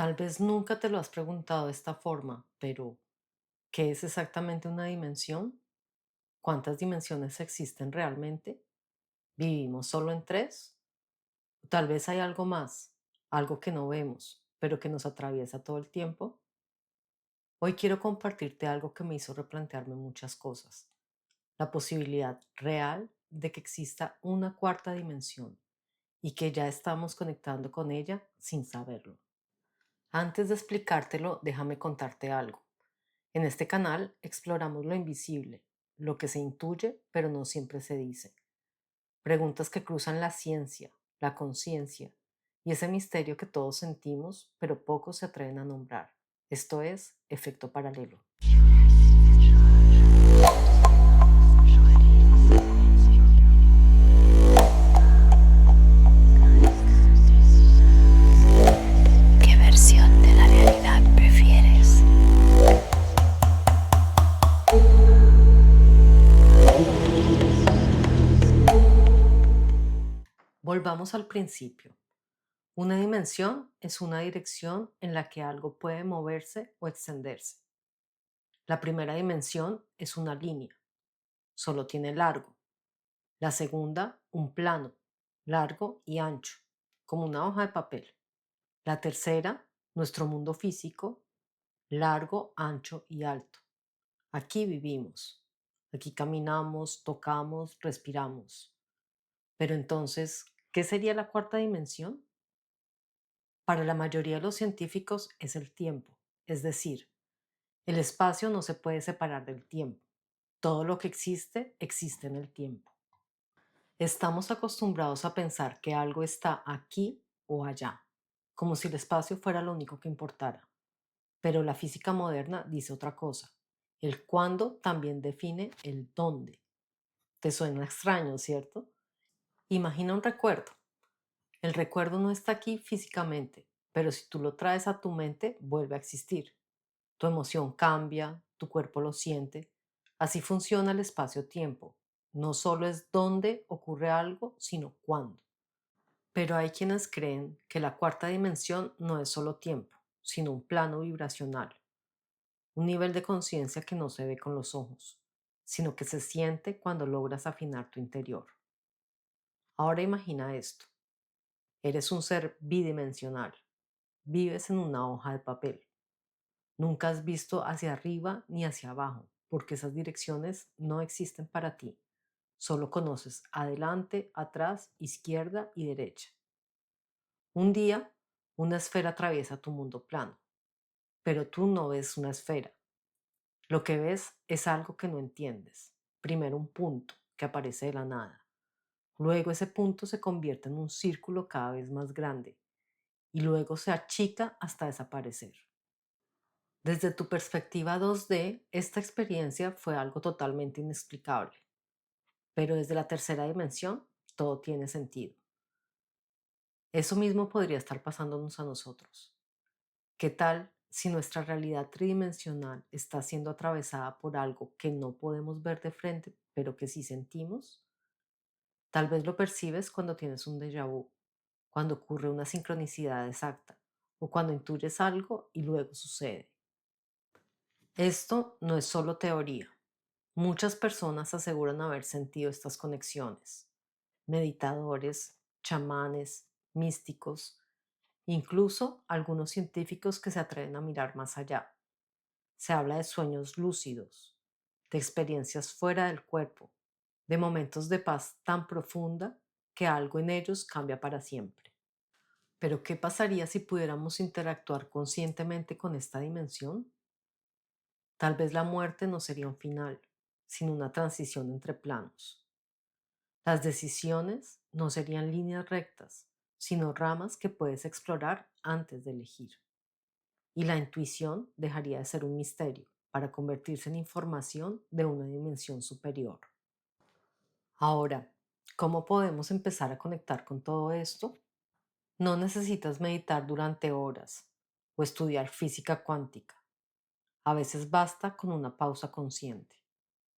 Tal vez nunca te lo has preguntado de esta forma, pero ¿qué es exactamente una dimensión? ¿Cuántas dimensiones existen realmente? ¿Vivimos solo en tres? Tal vez hay algo más, algo que no vemos, pero que nos atraviesa todo el tiempo. Hoy quiero compartirte algo que me hizo replantearme muchas cosas. La posibilidad real de que exista una cuarta dimensión y que ya estamos conectando con ella sin saberlo. Antes de explicártelo, déjame contarte algo. En este canal exploramos lo invisible, lo que se intuye pero no siempre se dice. Preguntas que cruzan la ciencia, la conciencia y ese misterio que todos sentimos pero pocos se atreven a nombrar. Esto es efecto paralelo. ¿Qué versión de la realidad prefieres? Volvamos al principio. Una dimensión es una dirección en la que algo puede moverse o extenderse. La primera dimensión es una línea, solo tiene largo. La segunda, un plano, largo y ancho, como una hoja de papel. La tercera, nuestro mundo físico, largo, ancho y alto. Aquí vivimos, aquí caminamos, tocamos, respiramos. Pero entonces, ¿qué sería la cuarta dimensión? Para la mayoría de los científicos es el tiempo, es decir, el espacio no se puede separar del tiempo. Todo lo que existe existe en el tiempo. Estamos acostumbrados a pensar que algo está aquí o allá, como si el espacio fuera lo único que importara. Pero la física moderna dice otra cosa. El cuándo también define el dónde. Te suena extraño, ¿cierto? Imagina un recuerdo. El recuerdo no está aquí físicamente, pero si tú lo traes a tu mente, vuelve a existir. Tu emoción cambia, tu cuerpo lo siente. Así funciona el espacio-tiempo. No solo es dónde ocurre algo, sino cuándo. Pero hay quienes creen que la cuarta dimensión no es solo tiempo, sino un plano vibracional, un nivel de conciencia que no se ve con los ojos, sino que se siente cuando logras afinar tu interior. Ahora imagina esto. Eres un ser bidimensional. Vives en una hoja de papel. Nunca has visto hacia arriba ni hacia abajo, porque esas direcciones no existen para ti. Solo conoces adelante, atrás, izquierda y derecha. Un día, una esfera atraviesa tu mundo plano, pero tú no ves una esfera. Lo que ves es algo que no entiendes. Primero un punto que aparece de la nada. Luego ese punto se convierte en un círculo cada vez más grande y luego se achica hasta desaparecer. Desde tu perspectiva 2D, esta experiencia fue algo totalmente inexplicable, pero desde la tercera dimensión todo tiene sentido. Eso mismo podría estar pasándonos a nosotros. ¿Qué tal si nuestra realidad tridimensional está siendo atravesada por algo que no podemos ver de frente, pero que sí sentimos? Tal vez lo percibes cuando tienes un déjà vu, cuando ocurre una sincronicidad exacta, o cuando intuyes algo y luego sucede. Esto no es solo teoría. Muchas personas aseguran haber sentido estas conexiones. Meditadores, chamanes, místicos, incluso algunos científicos que se atreven a mirar más allá. Se habla de sueños lúcidos, de experiencias fuera del cuerpo, de momentos de paz tan profunda que algo en ellos cambia para siempre. Pero ¿qué pasaría si pudiéramos interactuar conscientemente con esta dimensión? Tal vez la muerte no sería un final, sino una transición entre planos. Las decisiones no serían líneas rectas, sino ramas que puedes explorar antes de elegir. Y la intuición dejaría de ser un misterio para convertirse en información de una dimensión superior. Ahora, ¿cómo podemos empezar a conectar con todo esto? No necesitas meditar durante horas o estudiar física cuántica. A veces basta con una pausa consciente,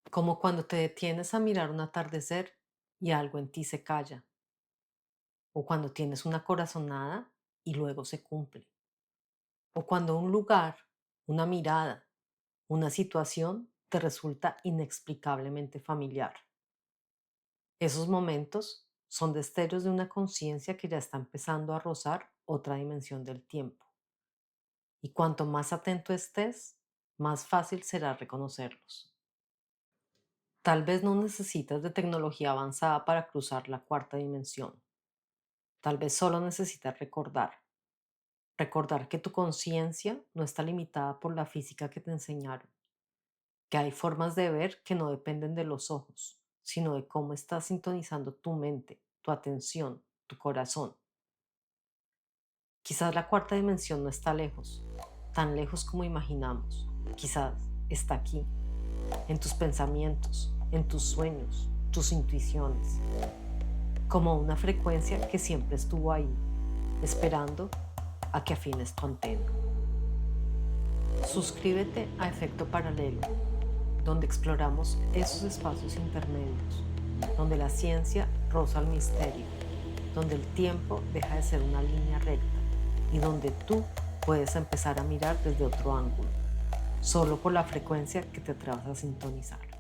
como cuando te detienes a mirar un atardecer y algo en ti se calla, o cuando tienes una corazonada y luego se cumple. o cuando un lugar, una mirada, una situación te resulta inexplicablemente familiar. Esos momentos son destellos de una conciencia que ya está empezando a rozar otra dimensión del tiempo. Y cuanto más atento estés, más fácil será reconocerlos. Tal vez no necesitas de tecnología avanzada para cruzar la cuarta dimensión. Tal vez solo necesitas recordar que tu conciencia no está limitada por la física que te enseñaron, que hay formas de ver que no dependen de los ojos, sino de cómo estás sintonizando tu mente, tu atención, tu corazón. Quizás la cuarta dimensión no está lejos, tan lejos como imaginamos. Quizás está aquí, en tus pensamientos, en tus sueños, tus intuiciones, como una frecuencia que siempre estuvo ahí, esperando a que afines tu antena. Suscríbete a Efecto Paralelo, donde exploramos esos espacios intermedios, donde la ciencia roza el misterio, donde el tiempo deja de ser una línea recta y donde tú puedes empezar a mirar desde otro ángulo, solo por la frecuencia que te atrevas a sintonizar.